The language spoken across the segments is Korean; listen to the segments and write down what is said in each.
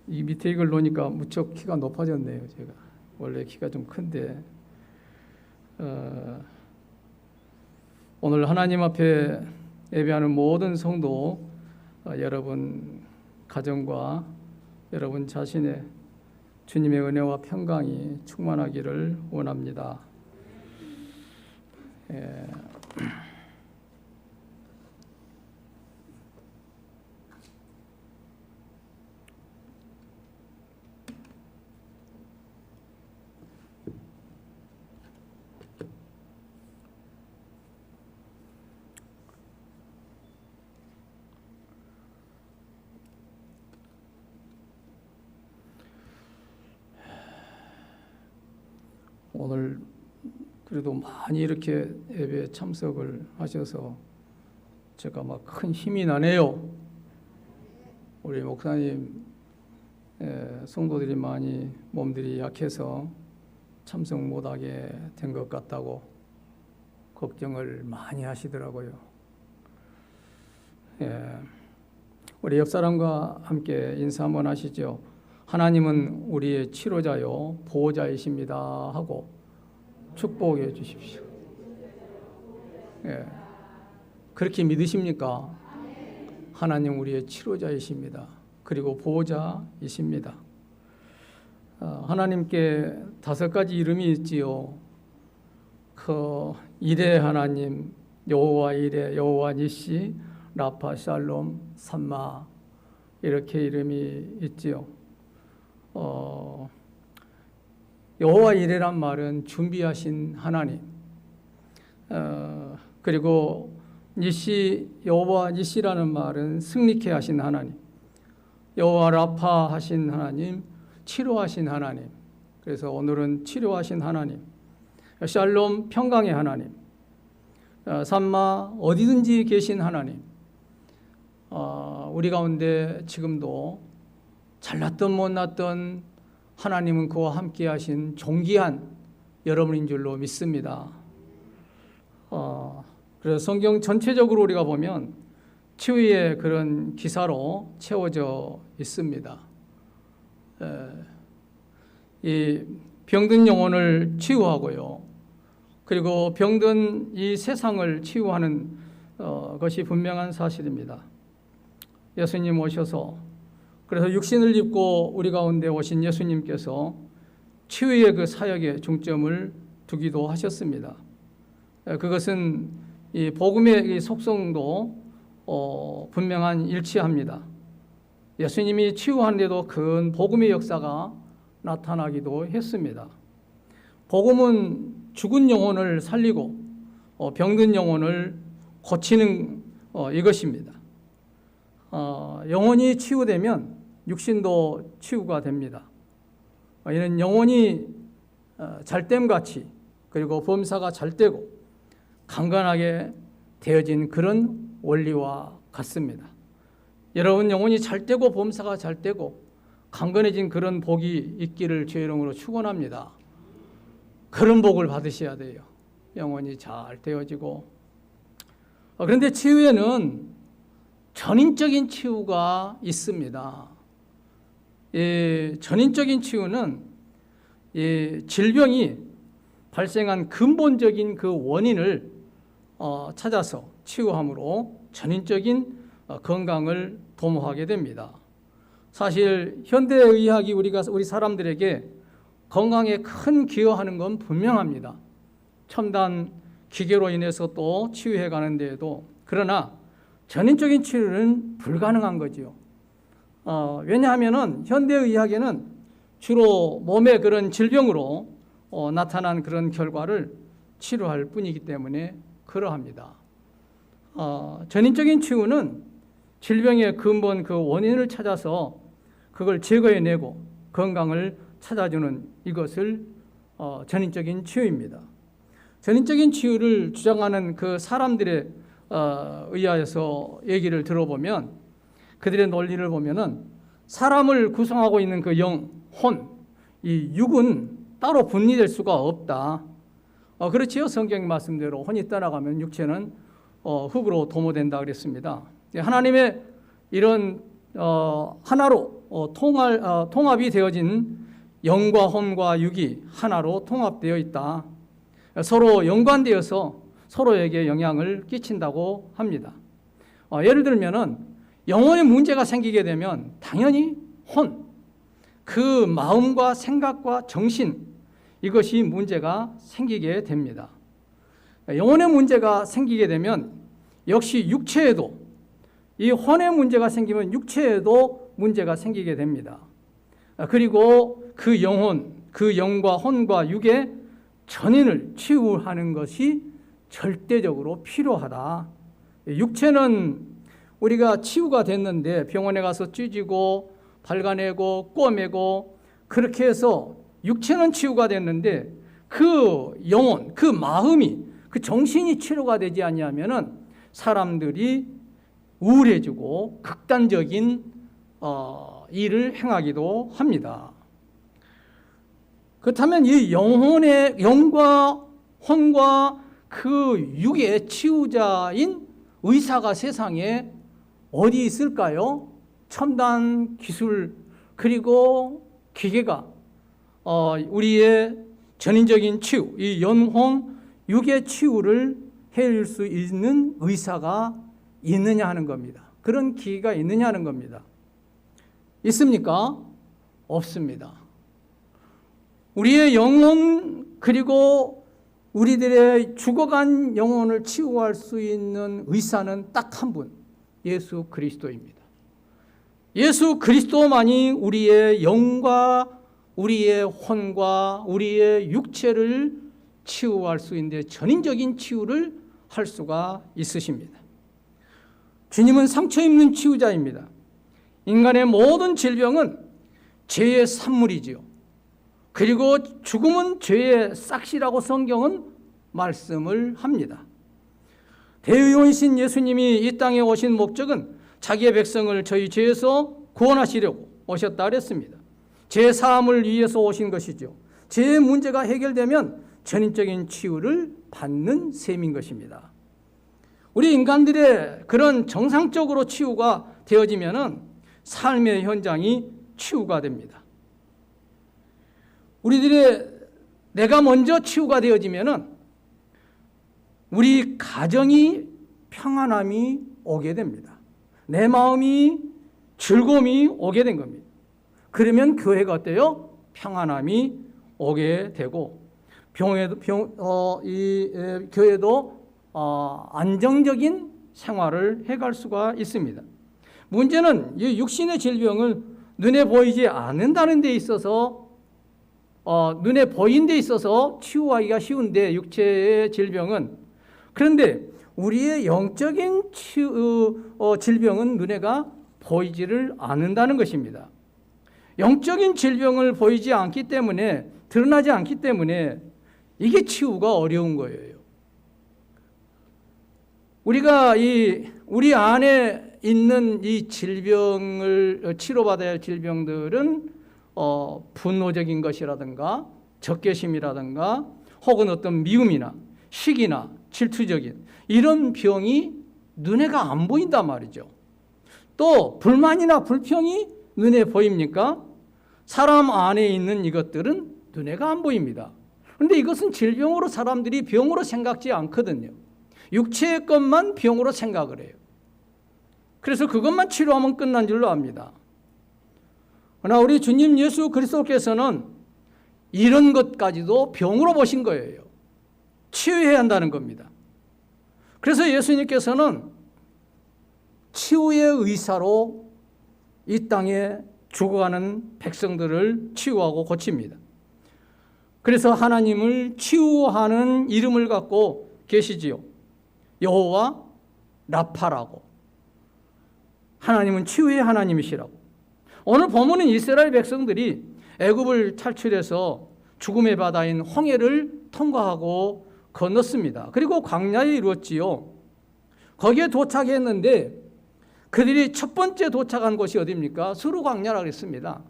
이 밑에 이걸 놓으니까 무척 키가 높아졌네요. 제가 원래 키가 좀 큰데 오늘 하나님 앞에 예배하는 모든 성도 여러분 가정과 여러분 자신의 주님의 은혜와 평강이 충만하기를 원합니다. 오늘 그래도 많이 이렇게 예배에 참석을 하셔서 제가 막 큰 힘이 나네요. 우리 목사님 성도들이 많이 몸들이 약해서 참석 못하게 된 것 같다고 걱정을 많이 하시더라고요. 우리 옆 사람과 함께 인사 한번 하시죠. 하나님은 우리의 치료자요 보호자이십니다 하고 축복해 주십시오. 그렇게 믿으십니까? 하나님 우리의 치료자이십니다. 그리고 보호자이십니다. 하나님께 5가지 이름이 있지요. 그 이레 하나님, 여호와 이레, 여호와 니시, 라파 샬롬, 삼마 이렇게 이름이 있지요. 여호와 이레란 말은 준비하신 하나님, 그리고 니시, 여호와 니시라는 말은 승리케 하신 하나님, 여호와 라파 하신 하나님, 치료하신 하나님. 그래서 오늘은 치료하신 하나님, 샬롬 평강의 하나님, 삼마 어디든지 계신 하나님. 우리 가운데 지금도 잘났던 못났던 하나님은 그와 함께 하신 존귀한 여러분인 줄로 믿습니다. 그래서 성경 전체적으로 우리가 보면 치유의 그런 기사로 채워져 있습니다. 이 병든 영혼을 치유하고요. 그리고 병든 이 세상을 치유하는 것이 분명한 사실입니다. 예수님 오셔서 그래서 육신을 입고 우리 가운데 오신 예수님께서 치유의 그 사역에 중점을 두기도 하셨습니다. 그것은 이 복음의 이 속성도 분명한 일치합니다. 예수님이 치유하는데도 큰 복음의 역사가 나타나기도 했습니다. 복음은 죽은 영혼을 살리고 병든 영혼을 고치는 이것입니다. 영혼이 치유되면 육신도 치유가 됩니다. 이는 영혼이 잘됨같이 그리고 범사가 잘되고 강건하게 되어진 그런 원리와 같습니다. 여러분 영혼이 잘되고 범사가 잘되고 강건해진 그런 복이 있기를 주의 이름으로 축원합니다. 그런 복을 받으셔야 돼요. 영혼이 잘 되어지고. 그런데 치유에는 전인적인 치유가 있습니다. 전인적인 치유는 질병이 발생한 근본적인 그 원인을 찾아서 치유함으로 전인적인 건강을 도모하게 됩니다. 사실 현대의학이 우리 사람들에게 건강에 큰 기여하는 건 분명합니다. 첨단 기계로 인해서 또 치유해 가는 데에도. 그러나 전인적인 치료는 불가능한 거죠. 왜냐하면 현대의학에는 주로 몸의 그런 질병으로 나타난 그런 결과를 치료할 뿐이기 때문에 그러합니다. 전인적인 치유는 질병의 근본 그 원인을 찾아서 그걸 제거해내고 건강을 찾아주는 이것을 전인적인 치유입니다. 전인적인 치유를 주장하는 그 사람들의 의하여서 얘기를 들어보면 그들의 논리를 보면은 사람을 구성하고 있는 그 영, 혼, 이 육은 따로 분리될 수가 없다. 그렇지요. 성경 말씀대로 혼이 떠나가면 육체는 흙으로 도모된다 그랬습니다. 하나님의 이런 하나로 통합이 되어진 영과 혼과 육이 하나로 통합되어 있다. 서로 연관되어서 서로에게 영향을 끼친다고 합니다. 예를 들면은 영혼에 문제가 생기게 되면 당연히 그 마음과 생각과 정신, 이것이 문제가 생기게 됩니다. 영혼의 문제가 생기게 되면 역시 육체에도, 이 혼의 문제가 생기면 육체에도 문제가 생기게 됩니다. 그리고 그 영혼, 그 영과 혼과 육의 전인을 치유하는 것이 절대적으로 필요하다. 육체는 우리가 치유가 됐는데 병원에 가서 찢고 발가내고 꼬매고 그렇게 해서 육체는 치유가 됐는데 그 영혼, 그 마음이, 그 정신이 치료가 되지 않냐면은 사람들이 우울해지고 극단적인 일을 행하기도 합니다. 그렇다면 이 영과 혼과 그 육의 치유자인 의사가 세상에 어디 있을까요? 첨단 기술 그리고 기계가 우리의 전인적인 치유, 이 영혼, 육의 치유를 해줄 수 있는 의사가 있느냐 하는 겁니다. 그런 기계가 있느냐 하는 겁니다. 있습니까? 없습니다. 우리의 영혼 그리고 우리들의 죽어간 영혼을 치유할 수 있는 의사는 딱 한 분, 예수 그리스도입니다. 예수 그리스도만이 우리의 영과 우리의 혼과 우리의 육체를 치유할 수 있는데 전인적인 치유를 할 수가 있으십니다. 주님은 상처 입는 치유자입니다. 인간의 모든 질병은 죄의 산물이지요. 그리고 죽음은 죄의 싹시라고 성경은 말씀을 합니다. 대의원이신 예수님이 이 땅에 오신 목적은 자기의 백성을 저희 죄에서 구원하시려고 오셨다 그랬습니다. 죄 사함을 위해서 오신 것이죠. 죄의 문제가 해결되면 전인적인 치유를 받는 셈인 것입니다. 우리 인간들의 그런 정상적으로 치유가 되어지면은 삶의 현장이 치유가 됩니다. 우리들의 내가 먼저 치유가 되어지면은 우리 가정이 평안함이 오게 됩니다. 내 마음이 즐거움이 오게 된 겁니다. 그러면 교회가 어때요? 평안함이 오게 되고 교회도 안정적인 생활을 해갈 수가 있습니다. 문제는 이 육신의 질병을 눈에 보이지 않는다는 데 있어서 눈에 보인 데 있어서 치유하기가 쉬운데 육체의 질병은, 그런데 우리의 영적인 질병은 눈에가 보이지를 않는다는 것입니다. 영적인 질병을 보이지 않기 때문에, 드러나지 않기 때문에 이게 치유가 어려운 거예요. 우리가 우리 안에 있는 이 질병을 치료받아야 할 질병들은 분노적인 것이라든가 적개심이라든가 혹은 어떤 미움이나 시기나 질투적인 이런 병이 눈에가 안 보인단 말이죠. 또 불만이나 불평이 눈에 보입니까? 사람 안에 있는 이것들은 눈에가 안 보입니다. 그런데 이것은 질병으로 사람들이 병으로 생각지 않거든요. 육체의 것만 병으로 생각을 해요. 그래서 그것만 치료하면 끝난 줄로 압니다. 그러나 우리 주님 예수 그리스도께서는 이런 것까지도 병으로 보신 거예요. 치유해야 한다는 겁니다. 그래서 예수님께서는 치유의 의사로 이 땅에 죽어가는 백성들을 치유하고 고칩니다. 그래서 하나님을 치유하는 이름을 갖고 계시지요. 여호와 라파라고. 하나님은 치유의 하나님이시라고. 오늘 본문은 이스라엘 백성들이 애굽을 탈출해서 죽음의 바다인 홍해를 통과하고 건넜습니다. 그리고 광야에 이루었지요. 거기에 도착했는데 그들이 첫 번째 도착한 곳이 어디입니까? 수르 광야라고 했습니다.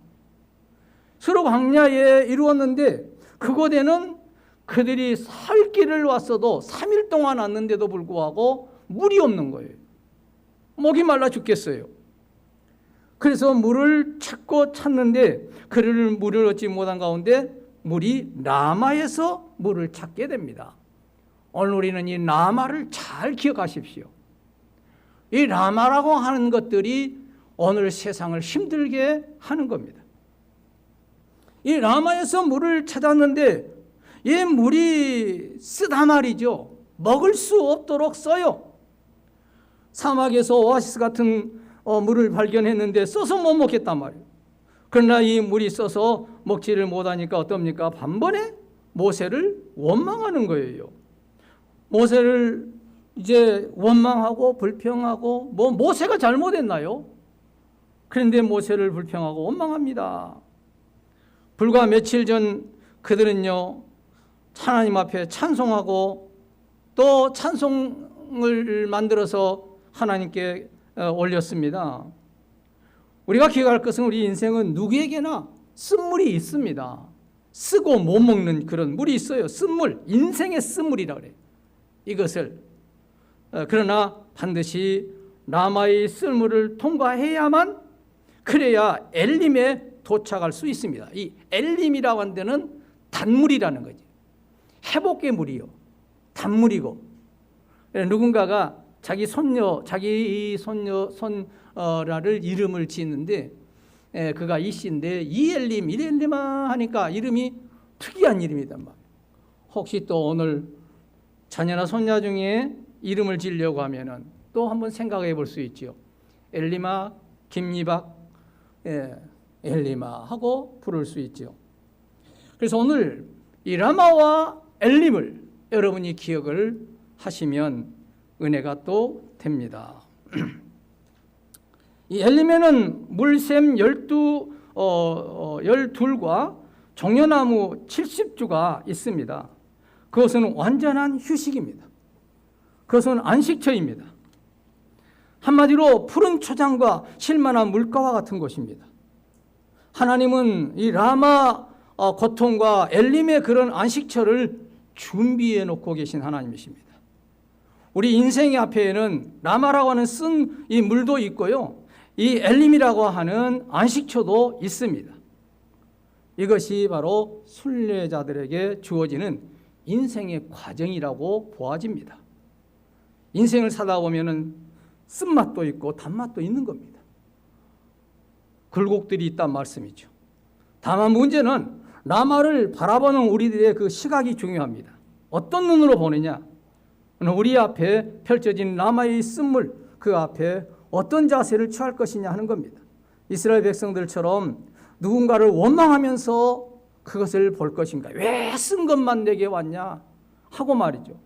수르 광야에 이루었는데 그곳에는 그들이 살 길을 왔어도 3일 동안 왔는데도 불구하고 물이 없는 거예요. 목이 말라 죽겠어요. 그래서 물을 찾는데 물을 얻지 못한 가운데 물이 라마에서 물을 찾게 됩니다. 오늘 우리는 이 라마를 잘 기억하십시오. 이 라마라고 하는 것들이 오늘 세상을 힘들게 하는 겁니다. 이 라마에서 물을 찾았는데 이 물이 쓰다 말이죠. 먹을 수 없도록 써요. 사막에서 오아시스 같은 물을 발견했는데 써서 못 먹겠단 말이에요. 그러나 이 물이 써서 먹지를 못하니까 어떻습니까? 반번에 모세를 원망하는 거예요. 모세를 이제 원망하고 불평하고 모세가 잘못했나요? 그런데 모세를 불평하고 원망합니다. 불과 며칠 전 그들은요, 하나님 앞에 찬송하고 또 찬송을 만들어서 하나님께 올렸습니다. 우리가 기억할 것은 우리 인생은 누구에게나 쓴물이 있습니다. 쓰고 못 먹는 그런 물이 있어요. 쓴물, 인생의 쓴물이라 그래요. 이것을 그러나 반드시 라마의 쓴물을 통과해야만 그래야 엘림에 도착할 수 있습니다. 이 엘림이라고 하는 데는 단물이라는 거지. 회복의 물이요. 단물이고 누군가가 자기 손녀라를 이름을 지었는데 그가 이씨인데 이엘림, 이엘림아 하니까 이름이 특이한 이름이단 말이에요. 혹시 또 오늘 자녀나 손자 중에 이름을 지으려고 하면은 또 한번 생각해 볼 수 있죠. 엘리마, 김이박, 엘리마 하고 부를 수 있죠. 그래서 오늘 이 라마와 엘림을 여러분이 기억을 하시면 은혜가 또 됩니다. 이 엘림에는 물샘 12과 종려나무 70주가 있습니다. 그것은 완전한 휴식입니다. 그것은 안식처입니다. 한마디로 푸른 초장과 실만한 물가와 같은 곳입니다. 하나님은 이 라마 고통과 엘림의 그런 안식처를 준비해 놓고 계신 하나님이십니다. 우리 인생의 앞에는 라마라고 하는 쓴 이 물도 있고요, 이 엘림이라고 하는 안식처도 있습니다. 이것이 바로 순례자들에게 주어지는 인생의 과정이라고 보아집니다. 인생을 살다 보면은 쓴맛도 있고 단맛도 있는 겁니다. 굴곡들이 있단 말씀이죠. 다만 문제는 라마를 바라보는 우리들의 그 시각이 중요합니다. 어떤 눈으로 보느냐? 우리 앞에 펼쳐진 라마의 쓴물, 그 앞에 어떤 자세를 취할 것이냐 하는 겁니다. 이스라엘 백성들처럼 누군가를 원망하면서 그것을 볼 것인가? 왜 쓴 것만 내게 왔냐? 하고 말이죠.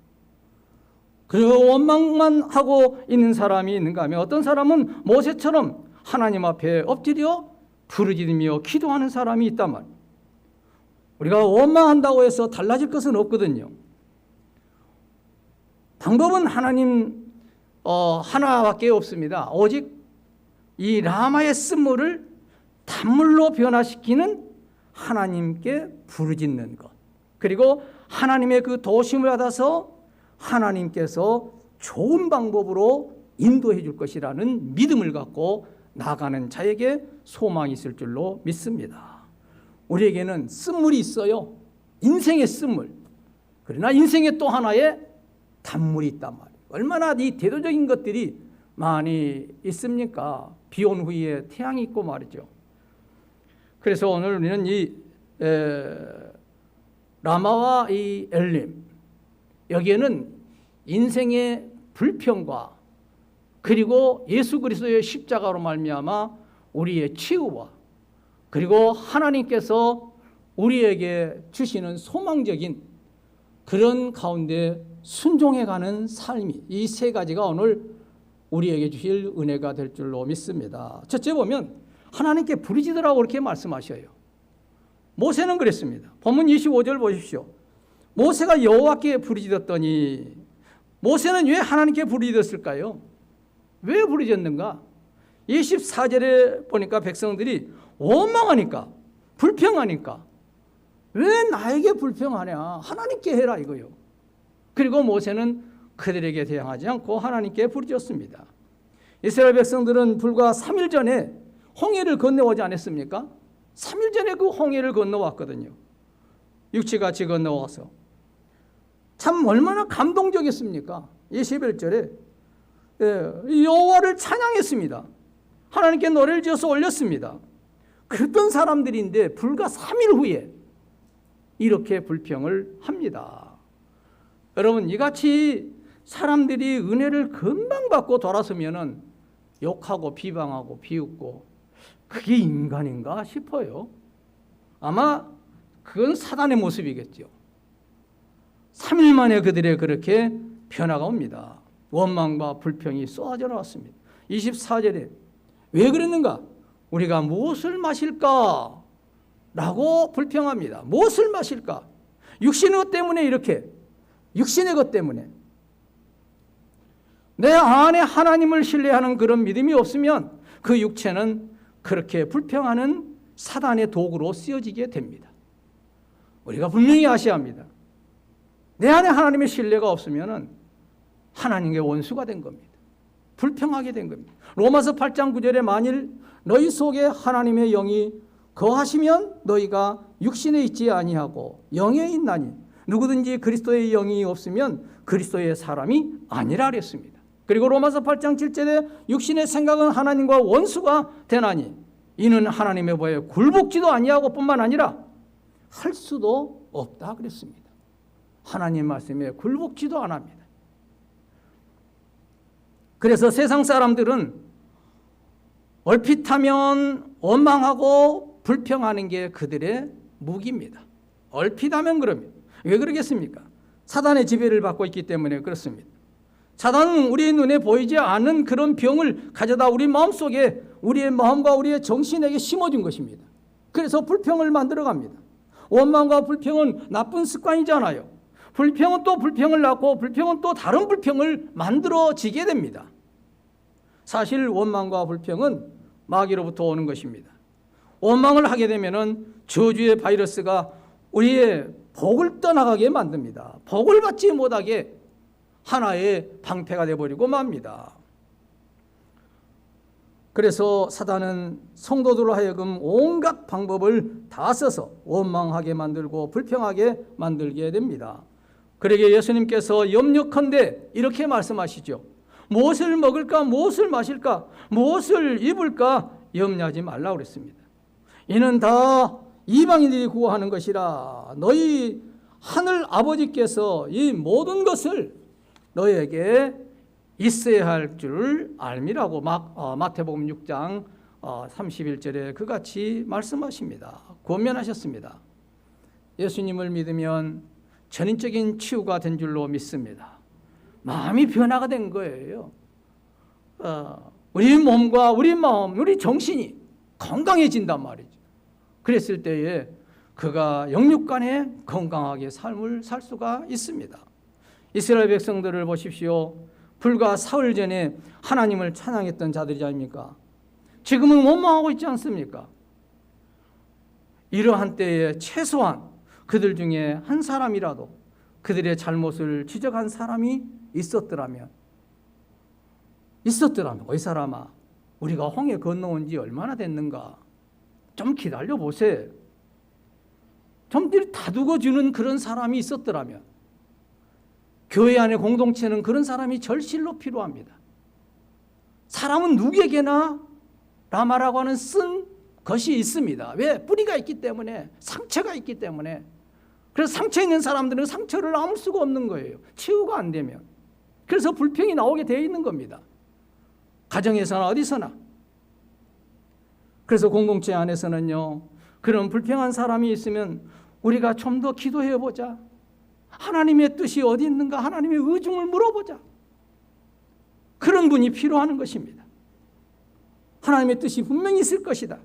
그 원망만 하고 있는 사람이 있는가 하면 어떤 사람은 모세처럼 하나님 앞에 엎드려 부르짖으며 기도하는 사람이 있단 말이에요. 우리가 원망한다고 해서 달라질 것은 없거든요. 방법은 하나님 하나밖에 없습니다. 오직 이 라마의 쓴물을 단물로 변화시키는 하나님께 부르짖는 것, 그리고 하나님의 그 도심을 받아서 하나님께서 좋은 방법으로 인도해 줄 것이라는 믿음을 갖고 나아가는 자에게 소망이 있을 줄로 믿습니다. 우리에게는 쓴물이 있어요. 인생의 쓴물. 그러나 인생의 또 하나의 단물이 있단 말이에요. 얼마나 이 대도적인 것들이 많이 있습니까? 비 온 후에 태양이 있고 말이죠. 그래서 오늘 우리는 이 라마와 이 엘림, 여기에는 인생의 불평과 그리고 예수 그리스도의 십자가로 말미암아 우리의 치유와 그리고 하나님께서 우리에게 주시는 소망적인 그런 가운데 순종해가는 삶이, 이 세 가지가 오늘 우리에게 주실 은혜가 될 줄로 믿습니다. 첫째 보면 하나님께 부르짖으라고 그렇게 말씀하셔요. 모세는 그랬습니다. 본문 25절 보십시오. 모세가 여호와께 부르짖었더니, 모세는 왜 하나님께 부르짖었을까요? 왜 부르짖었는가? 24절에 보니까 백성들이 원망하니까, 불평하니까, 왜 나에게 불평하냐? 하나님께 해라 이거요. 그리고 모세는 그들에게 대항하지 않고 하나님께 부르짖었습니다. 이스라엘 백성들은 불과 3일 전에 홍해를 건너오지 않았습니까? 3일 전에 그 홍해를 건너왔거든요. 육지같이 건너와서 참 얼마나 감동적이었습니까? 21절에 여호와를 찬양했습니다. 하나님께 노래를 지어서 올렸습니다. 그랬던 사람들인데 불과 3일 후에 이렇게 불평을 합니다. 여러분, 이같이 사람들이 은혜를 금방 받고 돌아서면은 욕하고 비방하고 비웃고 그게 인간인가 싶어요. 아마 그건 사단의 모습이겠죠. 3일 만에 그들의 그렇게 변화가 옵니다. 원망과 불평이 쏟아져 나왔습니다. 24절에 왜 그랬는가? 우리가 무엇을 마실까? 라고 불평합니다. 무엇을 마실까? 육신의 것 때문에 이렇게, 육신의 것 때문에. 내 안에 하나님을 신뢰하는 그런 믿음이 없으면 그 육체는 그렇게 불평하는 사단의 도구로 쓰여지게 됩니다. 우리가 분명히 아셔야 합니다. 내 안에 하나님의 신뢰가 없으면 하나님의 원수가 된 겁니다. 불평하게 된 겁니다. 로마서 8장 9절에 만일 너희 속에 하나님의 영이 거하시면 너희가 육신에 있지 아니하고 영에 있나니 누구든지 그리스도의 영이 없으면 그리스도의 사람이 아니라 그랬습니다. 그리고 로마서 8장 7절에 육신의 생각은 하나님과 원수가 되나니 이는 하나님의 보에 굴복지도 아니하고 뿐만 아니라 할 수도 없다 그랬습니다. 하나님 말씀에 굴복지도 안 합니다. 그래서 세상 사람들은 얼핏하면 원망하고 불평하는 게 그들의 무기입니다. 얼핏하면 그럽니다. 왜 그러겠습니까? 사단의 지배를 받고 있기 때문에 그렇습니다. 사단은 우리의 눈에 보이지 않는 그런 병을 가져다 우리 마음속에 우리의 마음과 우리의 정신에게 심어준 것입니다. 그래서 불평을 만들어갑니다. 원망과 불평은 나쁜 습관이잖아요. 불평은 또 불평을 낳고 불평은 또 다른 불평을 만들어지게 됩니다. 사실 원망과 불평은 마귀로부터 오는 것입니다. 원망을 하게 되면 저주의 바이러스가 우리의 복을 떠나가게 만듭니다. 복을 받지 못하게 하나의 방패가 되어버리고 맙니다. 그래서 사단은 성도들로 하여금 온갖 방법을 다 써서 원망하게 만들고 불평하게 만들게 됩니다. 그러기에 예수님께서 염려컨대 이렇게 말씀하시죠. 무엇을 먹을까, 무엇을 마실까, 무엇을 입을까 염려하지 말라고 그랬습니다. 이는 다 이방인들이 구하는 것이라 너희 하늘 아버지께서 이 모든 것을 너희에게 있어야 할 줄 알미라고 마태복음 6장 31절에 그같이 말씀하십니다. 권면하셨습니다. 예수님을 믿으면 전인적인 치유가 된 줄로 믿습니다. 마음이 변화가 된 거예요. 우리 몸과 우리 마음, 우리 정신이 건강해진단 말이죠. 그랬을 때에 그가 영육간에 건강하게 삶을 살 수가 있습니다. 이스라엘 백성들을 보십시오. 불과 사흘 전에 하나님을 찬양했던 자들이 아닙니까? 지금은 원망하고 있지 않습니까? 이러한 때에 최소한 그들 중에 한 사람이라도 그들의 잘못을 지적한 사람이 있었더라면 이 사람아, 우리가 홍해 건너온 지 얼마나 됐는가? 좀 기다려 보세요. 좀 다독여주는 그런 사람이 있었더라면 교회 안의 공동체는 그런 사람이 절실로 필요합니다. 사람은 누구에게나 라마라고 하는 쓴 것이 있습니다. 왜? 뿌리가 있기 때문에, 상처가 있기 때문에. 그래서 상처 있는 사람들은 상처를 아물 수가 없는 거예요. 치유가 안 되면. 그래서 불평이 나오게 되어 있는 겁니다. 가정에서나 어디서나. 그래서 공동체 안에서는요, 그런 불평한 사람이 있으면 우리가 좀 더 기도해 보자. 하나님의 뜻이 어디 있는가? 하나님의 의중을 물어보자. 그런 분이 필요한 것입니다. 하나님의 뜻이 분명히 있을 것이다.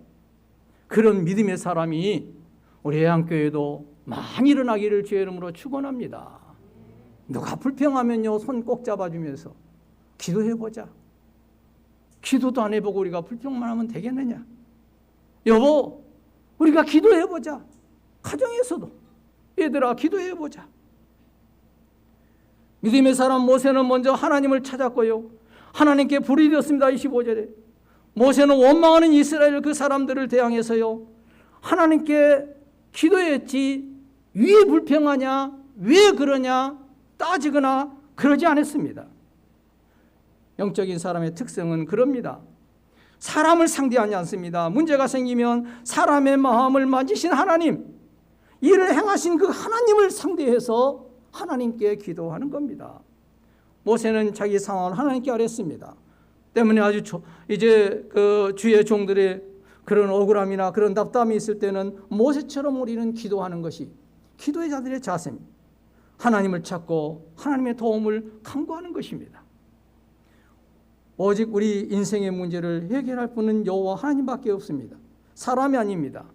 그런 믿음의 사람이 우리 애양교회도 많이 일어나기를 주의 이름으로 축원합니다. 누가 불평하면요, 손 꼭 잡아주면서 기도해보자. 기도도 안 해보고 우리가 불평만 하면 되겠느냐? 여보, 우리가 기도해보자. 가정에서도 얘들아 기도해보자. 믿음의 사람 모세는 먼저 하나님을 찾았고요, 하나님께 불이 되었습니다. 25절에 모세는 원망하는 이스라엘 그 사람들을 대항해서요, 하나님께 기도했지 왜 불평하냐, 왜 그러냐 따지거나 그러지 않았습니다. 영적인 사람의 특성은 그럽니다. 사람을 상대하지 않습니다. 문제가 생기면 사람의 마음을 만지신 하나님, 이를 행하신 그 하나님을 상대해서 하나님께 기도하는 겁니다. 모세는 자기 상황을 하나님께 아뢰었습니다. 때문에 아주 이제 그 주의 종들의 그런 억울함이나 그런 답답함이 있을 때는 모세처럼 우리는 기도하는 것이 기도의 자들의 자세입니다. 하나님을 찾고 하나님의 도움을 간구하는 것입니다. 오직 우리 인생의 문제를 해결할 분은 여호와 하나님밖에 없습니다. 사람이 아닙니다.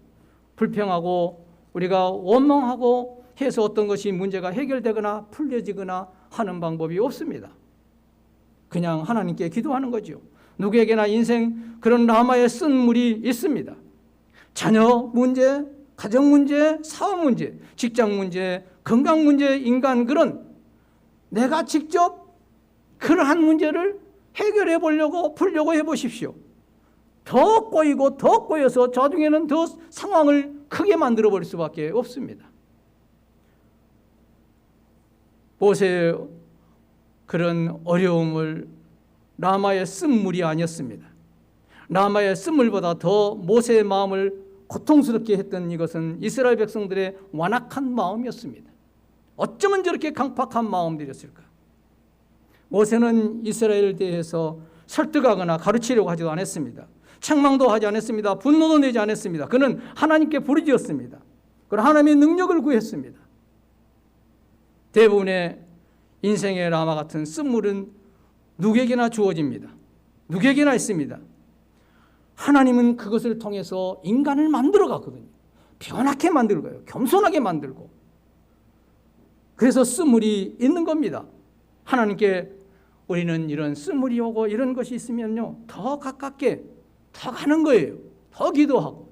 불평하고 우리가 원망하고 해서 어떤 것이 문제가 해결되거나 풀려지거나 하는 방법이 없습니다. 그냥 하나님께 기도하는 거죠. 누구에게나 인생 그런 라마의 쓴 물이 있습니다. 자녀 문제, 가정 문제, 사업 문제, 직장 문제, 건강 문제, 인간 그런 내가 직접 그러한 문제를 해결해 보려고 풀려고 해보십시오. 더 꼬이고 더 꼬여서 나중에는 더 상황을 크게 만들어 버릴 수밖에 없습니다. 모세의 그런 어려움을 라마의 쓴물이 아니었습니다. 라마의 쓴물보다 더 모세의 마음을 고통스럽게 했던 이것은 이스라엘 백성들의 완악한 마음이었습니다. 어쩌면 저렇게 강팍한 마음들이었을까? 모세는 이스라엘에 대해서 설득하거나 가르치려고 하지도 않았습니다. 책망도 하지 않았습니다. 분노도 내지 않았습니다. 그는 하나님께 부르짖었습니다. 그리고 하나님의 능력을 구했습니다. 대부분의 인생의 라마 같은 쓴물은 누구에게나 주어집니다. 누구에게나 있습니다. 하나님은 그것을 통해서 인간을 만들어 가거든요. 변하게 만들고요. 겸손하게 만들고. 그래서 쓴물이 있는 겁니다. 하나님께 우리는 이런 쓴물이 오고 이런 것이 있으면요, 더 가깝게 더 가는 거예요. 더 기도하고.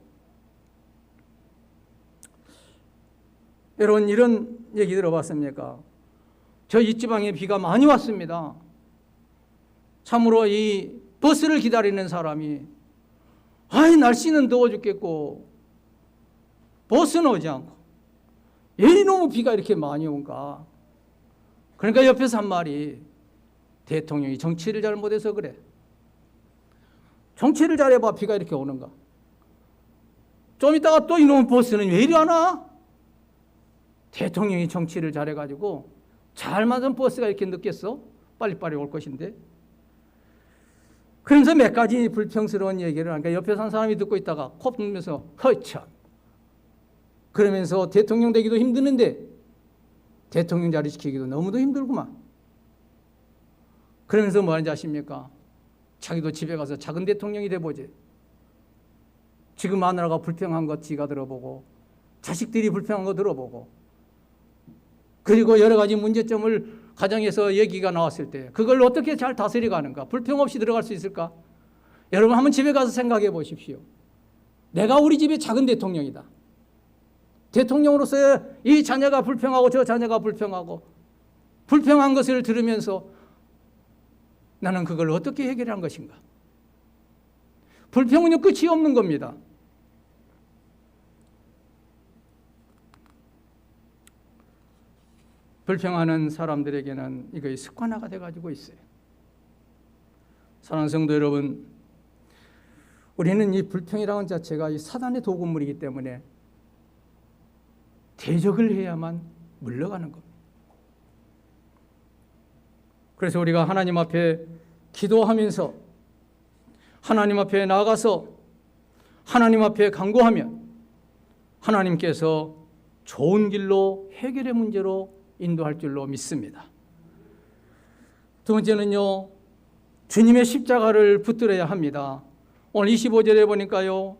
여러분 이런 얘기 들어봤습니까? 저희 지방에 비가 많이 왔습니다. 참으로 이 버스를 기다리는 사람이 날씨는 더워 죽겠고 버스는 오지 않고 왜 너무 비가 이렇게 많이 온가? 그러니까 옆에서 한 말이 대통령이 정치를 잘못해서 그래. 정치를 잘해봐 비가 이렇게 오는가? 좀 있다가 또 이놈의 버스는 왜 이리 와나? 대통령이 정치를 잘해가지고 잘 맞은 버스가 이렇게 늦겠어? 빨리빨리 올 것인데. 그러면서 몇 가지 불평스러운 얘기를 하니까 옆에 산 사람이 듣고 있다가 코 풀면서 허참. 그러면서 대통령 되기도 힘드는데 대통령 자리 지키기도 너무도 힘들구만. 그러면서 뭐 하는지 아십니까? 자기도 집에 가서 작은 대통령이 돼보지. 지금 마누라가 불평한 거 지가 들어보고 자식들이 불평한 거 들어보고 그리고 여러 가지 문제점을 가정에서 얘기가 나왔을 때 그걸 어떻게 잘 다스려 가는가? 불평 없이 들어갈 수 있을까? 여러분 한번 집에 가서 생각해 보십시오. 내가 우리 집의 작은 대통령이다. 대통령으로서의 이 자녀가 불평하고 저 자녀가 불평하고 불평한 것을 들으면서 나는 그걸 어떻게 해결한 것인가? 불평은요 끝이 없는 겁니다. 불평하는 사람들에게는 이거 습관화가 돼가지고 있어요. 사랑하는 성도 여러분, 우리는 이 불평이라는 자체가 이 사단의 도구물이기 때문에 대적을 해야만 물러가는 겁니다. 그래서 우리가 하나님 앞에 기도하면서 하나님 앞에 나아가서 하나님 앞에 간구하면 하나님께서 좋은 길로 해결의 문제로 인도할 줄로 믿습니다. 두 번째는요, 주님의 십자가를 붙들어야 합니다. 오늘 25절에 보니까요,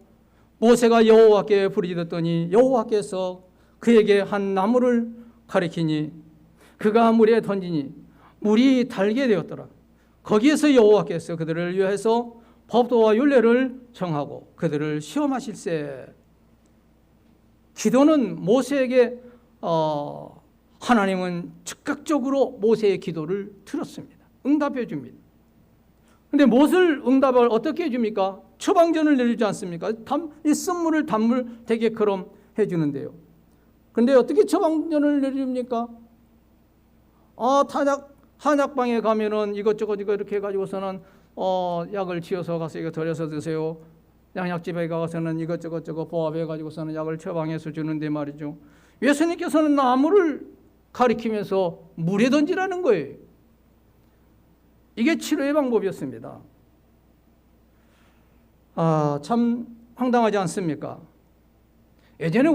모세가 여호와께 부르짖었더니 여호와께서 그에게 한 나무를 가리키니 그가 물에 던지니 물이 달게 되었더라. 거기에서 여호와께서 그들을 위해서 법도와 율례를 정하고 그들을 시험하실세. 기도는 모세에게 하나님은 즉각적으로 모세의 기도를 들었습니다. 응답해 줍니다. 근데 무엇을 응답을 어떻게 해줍니까? 처방전을 내주지 않습니까? 이 쓴물을 단물 되게끔 해주는데요. 근데 어떻게 처방전을 내줍니까? 한약방에 가면은 이것저것 이렇게 해가지고서는 약을 지어서 가서 이거 덜여서 드세요. 양약집에 가서는 이것저것 보합해가지고서는 약을 처방해서 주는데 말이죠. 예수님께서는 나무를 가리키면서 물에 던지라는 거예요. 이게 치료의 방법이었습니다. 참 황당하지 않습니까? 예전에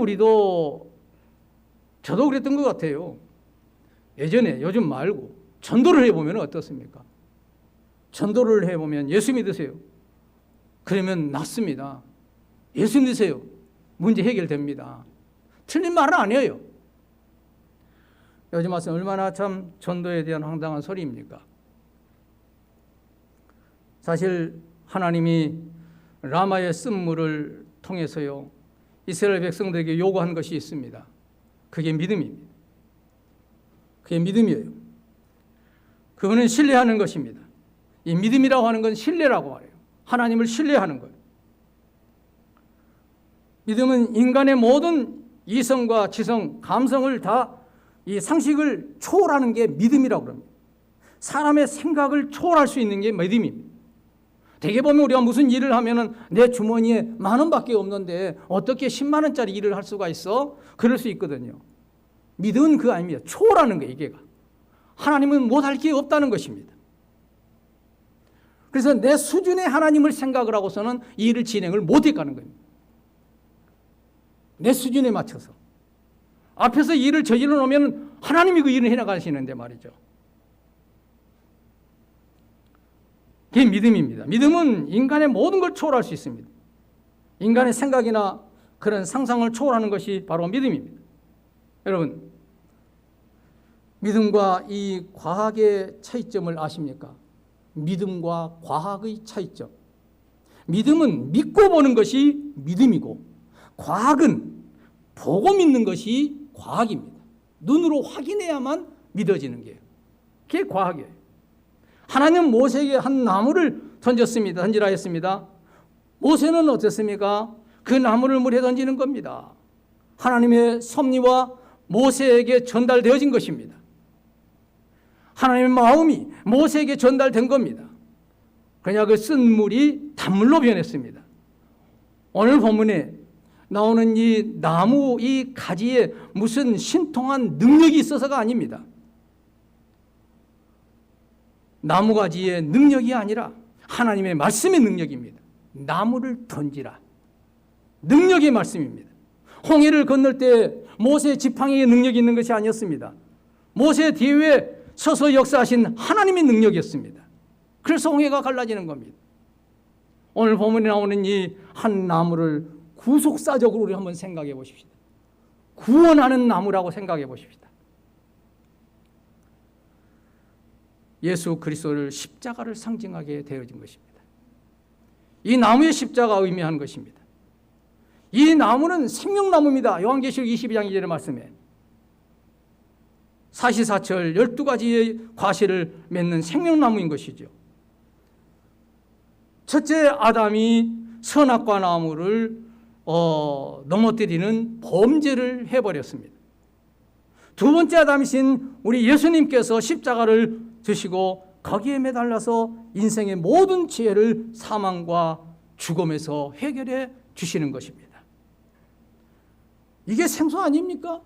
저도 그랬던 것 같아요. 예전에, 요즘 말고 전도를 해보면 어떻습니까? 전도를 해보면 예수 믿으세요. 그러면 낫습니다. 예수 믿으세요. 문제 해결됩니다. 틀린 말은 아니에요. 요즘 와서 얼마나 참 전도에 대한 황당한 소리입니까? 사실 하나님이 라마의 쓴물을 통해서요, 이스라엘 백성들에게 요구한 것이 있습니다. 그게 믿음입니다. 그게 믿음이에요. 그거는 신뢰하는 것입니다. 이 믿음이라고 하는 건 신뢰라고 해요. 하나님을 신뢰하는 거예요. 믿음은 인간의 모든 이성과 지성, 감성을 다 이 상식을 초월하는 게 믿음이라고 합니다. 사람의 생각을 초월할 수 있는 게 믿음입니다. 대개 보면 우리가 무슨 일을 하면은 내 주머니에 10,000원밖에 없는데 어떻게 10만 원짜리 일을 할 수가 있어? 그럴 수 있거든요. 믿음은 그거 아닙니다. 초월하는 거예요, 이게가. 하나님은 못할 게 없다는 것입니다. 그래서 내 수준의 하나님을 생각을 하고서는 이 일을 진행을 못해 가는 겁니다. 내 수준에 맞춰서. 앞에서 일을 저질러 놓으면 하나님이 그 일을 해나가시는데 말이죠. 그게 믿음입니다. 믿음은 인간의 모든 걸 초월할 수 있습니다. 인간의 생각이나 그런 상상을 초월하는 것이 바로 믿음입니다. 여러분, 믿음과 이 과학의 차이점을 아십니까? 믿음과 과학의 차이점. 믿음은 믿고 보는 것이 믿음이고, 과학은 보고 믿는 것이 과학입니다. 눈으로 확인해야만 믿어지는 게요. 그게 과학이에요. 하나님은 모세에게 한 나무를 던지라 했습니다. 모세는 어땠습니까? 그 나무를 물에 던지는 겁니다. 하나님의 섭리와 모세에게 전달되어진 것입니다. 하나님의 마음이 모세에게 전달된 겁니다. 그러나 그 쓴 물이 단물로 변했습니다. 오늘 본문에 나오는 이 나무, 이 가지에 무슨 신통한 능력이 있어서가 아닙니다. 나무 가지의 능력이 아니라 하나님의 말씀의 능력입니다. 나무를 던지라. 능력의 말씀입니다. 홍해를 건널 때 모세의 지팡이의 능력이 있는 것이 아니었습니다. 모세 뒤에 서서 역사하신 하나님의 능력이었습니다. 그래서 홍해가 갈라지는 겁니다. 오늘 본문에 나오는 이 한 나무를 구속사적으로 우리 한번 생각해 보십시다. 구원하는 나무라고 생각해 보십시다. 예수 그리스도를 십자가를 상징하게 되어진 것입니다. 이 나무의 십자가가 의미하는 것입니다. 이 나무는 생명나무입니다. 요한계시록 22장 2절의 말씀에 사시사철 12가지의 과실을 맺는 생명나무인 것이죠. 첫째 아담이 선악과 나무를 넘어뜨리는 범죄를 해버렸습니다. 두 번째 아담이신 우리 예수님께서 십자가를 지시고 거기에 매달려서 인생의 모든 지혜를 사망과 죽음에서 해결해 주시는 것입니다. 이게 생수 아닙니까?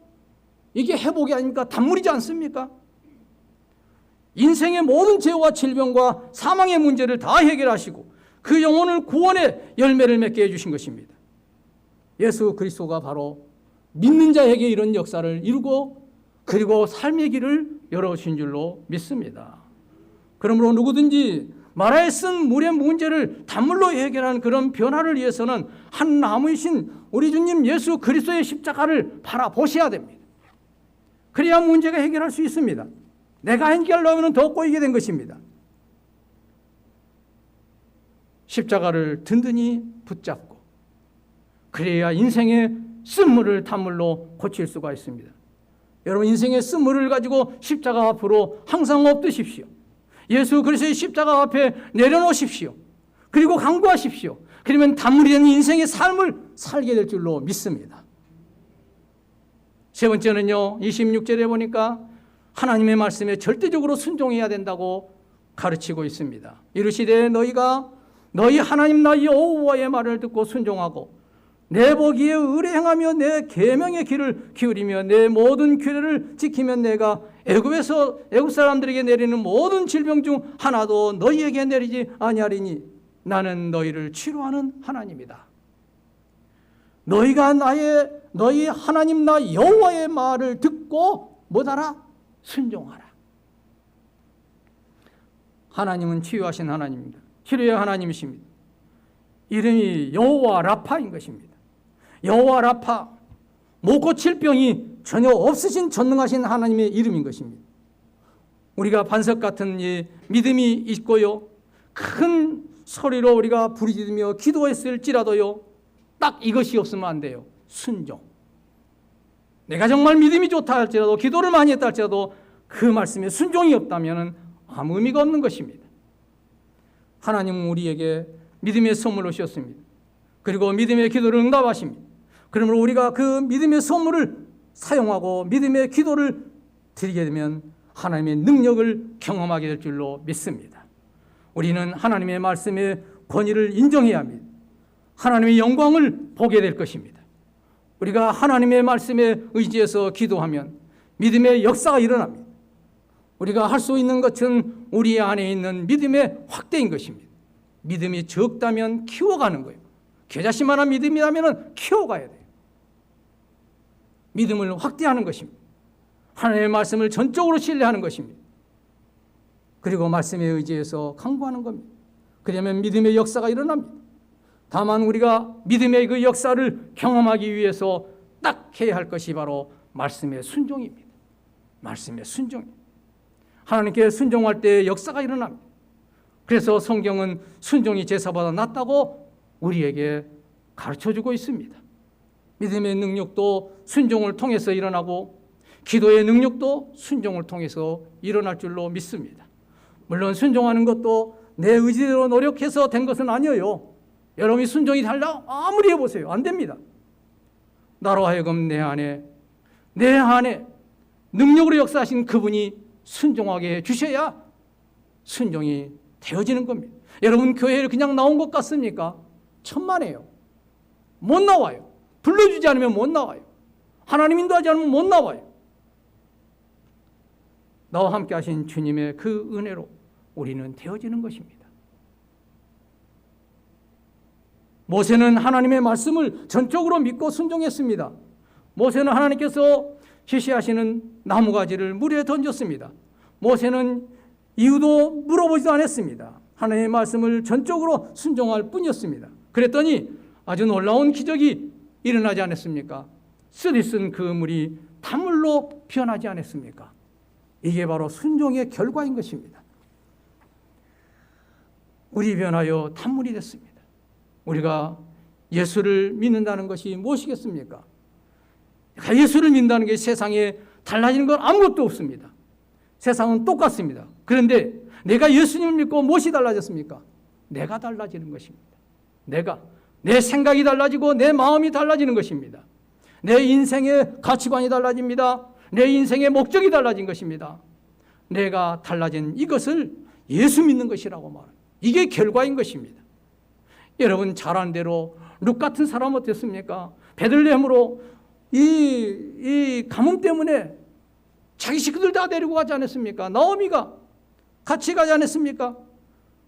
이게 회복이 아닙니까? 단물이지 않습니까? 인생의 모든 죄와 질병과 사망의 문제를 다 해결하시고 그 영혼을 구원의 열매를 맺게 해주신 것입니다. 예수 그리스도가 바로 믿는 자에게 이런 역사를 이루고 그리고 삶의 길을 열어주신 줄로 믿습니다. 그러므로 누구든지 마라에 쓴 물의 문제를 단물로 해결하는 그런 변화를 위해서는 한 나무이신 우리 주님 예수 그리스도의 십자가를 바라보셔야 됩니다. 그래야 문제가 해결할 수 있습니다. 내가 해결하려면 더 꼬이게 된 것입니다. 십자가를 든든히 붙잡고 그래야 인생의 쓴물을 단물로 고칠 수가 있습니다. 여러분 인생의 쓴물을 가지고 십자가 앞으로 항상 엎드십시오. 예수 그리스도의 십자가 앞에 내려놓으십시오. 그리고 간구하십시오. 그러면 단물이 되는 인생의 삶을 살게 될 줄로 믿습니다. 세 번째는요, 26절에 보니까 하나님의 말씀에 절대적으로 순종해야 된다고 가르치고 있습니다. 이르시되 너희가 너희 하나님 나 여호와의 말을 듣고 순종하고 내 보기에 의를 행하며 내 계명의 귀를 기울이며 내 모든 규례를 지키면 내가 애굽 사람들에게 내리는 모든 질병 중 하나도 너희에게 내리지 아니하리니 나는 너희를 치료하는 하나님이다. 너희가 너희 하나님 나 여호와의 말을 듣고 뭐하라? 순종하라. 하나님은 치유하신 하나님입니다. 치료의 하나님이십니다. 이름이 여호와 라파인 것입니다. 여호와 라파, 못 고칠 병이 전혀 없으신 전능하신 하나님의 이름인 것입니다. 우리가 반석 같은 이 믿음이 있고요, 큰 소리로 우리가 부르짖으며 기도했을지라도요, 딱 이것이 없으면 안 돼요. 순종. 내가 정말 믿음이 좋다 할지라도, 기도를 많이 했다 할지라도 그 말씀에 순종이 없다면 아무 의미가 없는 것입니다. 하나님은 우리에게 믿음의 선물을 주셨습니다. 그리고 믿음의 기도를 응답하십니다. 그러므로 우리가 그 믿음의 선물을 사용하고 믿음의 기도를 드리게 되면 하나님의 능력을 경험하게 될 줄로 믿습니다. 우리는 하나님의 말씀의 권위를 인정해야 합니다. 하나님의 영광을 보게 될 것입니다. 우리가 하나님의 말씀에 의지해서 기도하면 믿음의 역사가 일어납니다. 우리가 할 수 있는 것은 우리 안에 있는 믿음의 확대인 것입니다. 믿음이 적다면 키워가는 거예요. 겨자씨만한 믿음이라면 키워가야 돼요. 믿음을 확대하는 것입니다. 하나님의 말씀을 전적으로 신뢰하는 것입니다. 그리고 말씀에 의지해서 강구하는 겁니다. 그러면 믿음의 역사가 일어납니다. 다만 우리가 믿음의 그 역사를 경험하기 위해서 딱 해야 할 것이 바로 말씀의 순종입니다. 말씀의 순종. 하나님께 순종할 때 역사가 일어납니다. 그래서 성경은 순종이 제사보다 낫다고 우리에게 가르쳐주고 있습니다. 믿음의 능력도 순종을 통해서 일어나고 기도의 능력도 순종을 통해서 일어날 줄로 믿습니다. 물론 순종하는 것도 내 의지대로 노력해서 된 것은 아니에요. 여러분이 순종이 달라? 아무리 해보세요. 안 됩니다. 나로 하여금 내 안에 능력으로 역사하신 그분이 순종하게 해주셔야 순종이 되어지는 겁니다. 여러분 교회에 그냥 나온 것 같습니까? 천만에요. 못 나와요. 불러주지 않으면 못 나와요. 하나님 인도하지 않으면 못 나와요. 나와 함께 하신 주님의 그 은혜로 우리는 되어지는 것입니다. 모세는 하나님의 말씀을 전적으로 믿고 순종했습니다. 모세는 하나님께서 지시하시는 나무가지를 물에 던졌습니다. 모세는 이유도 물어보지도 않았습니다. 하나님의 말씀을 전적으로 순종할 뿐이었습니다. 그랬더니 아주 놀라운 기적이 일어나지 않았습니까? 쓰디쓴 그 물이 단물로 변하지 않았습니까? 이게 바로 순종의 결과인 것입니다. 물이 변하여 단물이 됐습니다. 우리가 예수를 믿는다는 것이 무엇이겠습니까? 예수를 믿는다는 게 세상에 달라지는 건 아무것도 없습니다. 세상은 똑같습니다. 그런데 내가 예수님을 믿고 무엇이 달라졌습니까? 내가 달라지는 것입니다. 내 생각이 달라지고 내 마음이 달라지는 것입니다. 내 인생의 가치관이 달라집니다. 내 인생의 목적이 달라진 것입니다. 내가 달라진 이것을 예수 믿는 것이라고 말합니다. 이게 결과인 것입니다. 여러분 잘 아는 대로 룻 같은 사람 어땠습니까? 베들레헴으로 이 가뭄 때문에 자기 식구들 다 데리고 가지 않았습니까? 나오미가 같이 가지 않았습니까?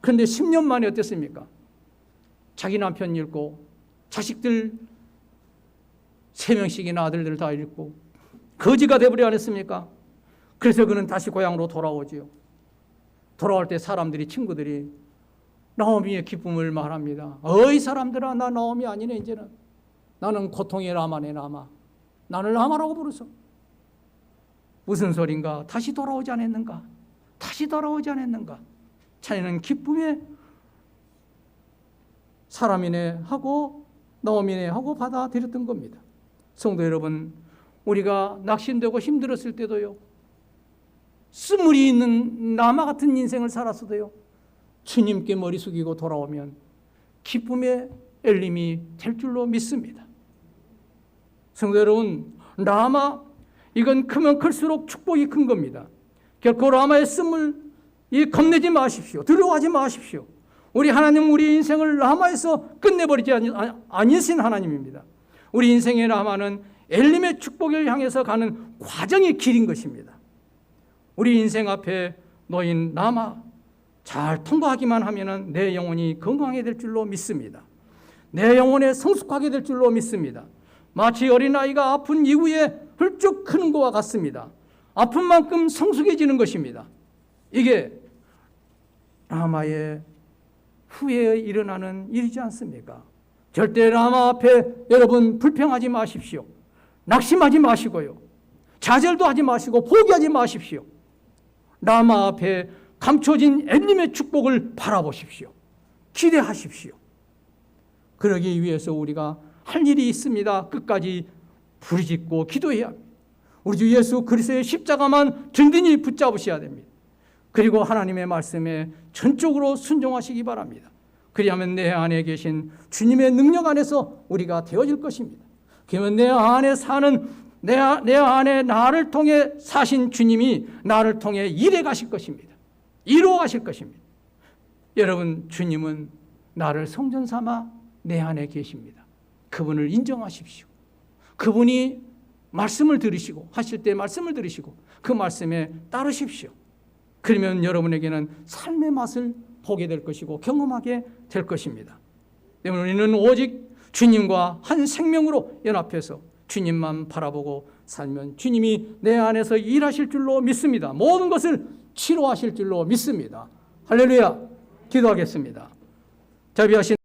그런데 10년 만에 어땠습니까? 자기 남편 잃고 자식들 3명씩이나 아들들 다 잃고 거지가 되버려 않았습니까? 그래서 그는 다시 고향으로 돌아오지요. 돌아올 때 친구들이 나오미의 기쁨을 말합니다. 어이 사람들아, 나 나오미 아니네. 이제는 나는 고통의 라마네. 라마. 나를 라마라고 부르소. 무슨 소린가? 다시 돌아오지 않았는가? 다시 돌아오지 않았는가? 자네는 기쁨의 사람이네 하고 나오미네 하고 받아들였던 겁니다. 성도 여러분, 우리가 낙심되고 힘들었을 때도요, 쓰물이 있는 라마 같은 인생을 살았어도요, 주님께 머리 숙이고 돌아오면 기쁨의 엘림이 될 줄로 믿습니다. 성도 여러분, 라마, 이건 크면 클수록 축복이 큰 겁니다. 결코 라마의 쓰물 겁내지 마십시오. 두려워하지 마십시오. 우리 하나님, 우리 인생을 라마에서 끝내버리지 아니신 하나님입니다. 우리 인생의 라마는 엘림의 축복을 향해서 가는 과정의 길인 것입니다. 우리 인생 앞에 놓인 라마 잘 통과하기만 하면 내 영혼이 건강하게 될 줄로 믿습니다. 내 영혼에 성숙하게 될 줄로 믿습니다. 마치 어린아이가 아픈 이후에 훌쩍 크는 것과 같습니다. 아픈 만큼 성숙해지는 것입니다. 이게 라마의 후에 일어나는 일이지 않습니까? 절대 라마 앞에 여러분 불평하지 마십시오. 낙심하지 마시고요, 좌절도 하지 마시고 포기하지 마십시오. 라마 앞에 감춰진 엘림의 축복을 바라보십시오. 기대하십시오. 그러기 위해서 우리가 할 일이 있습니다. 끝까지 부르짖고 기도해야 합니다. 우리 주 예수 그리스도의 십자가만 든든히 붙잡으셔야 됩니다. 그리고 하나님의 말씀에 전적으로 순종하시기 바랍니다. 그리하면 내 안에 계신 주님의 능력 안에서 우리가 되어질 것입니다. 그러면 내 안에 사는, 내 안에 나를 통해 사신 주님이 나를 통해 일해 가실 것입니다. 이루어 가실 것입니다. 여러분, 주님은 나를 성전 삼아 내 안에 계십니다. 그분을 인정하십시오. 그분이 말씀을 들으시고, 하실 때 말씀을 들으시고 그 말씀에 따르십시오. 그러면 여러분에게는 삶의 맛을 보게 될 것이고 경험하게 될 것입니다. 우리는 오직 주님과 한 생명으로 연합해서 주님만 바라보고 살면 주님이 내 안에서 일하실 줄로 믿습니다. 모든 것을 치료하실 줄로 믿습니다. 할렐루야. 기도하겠습니다. 자비하신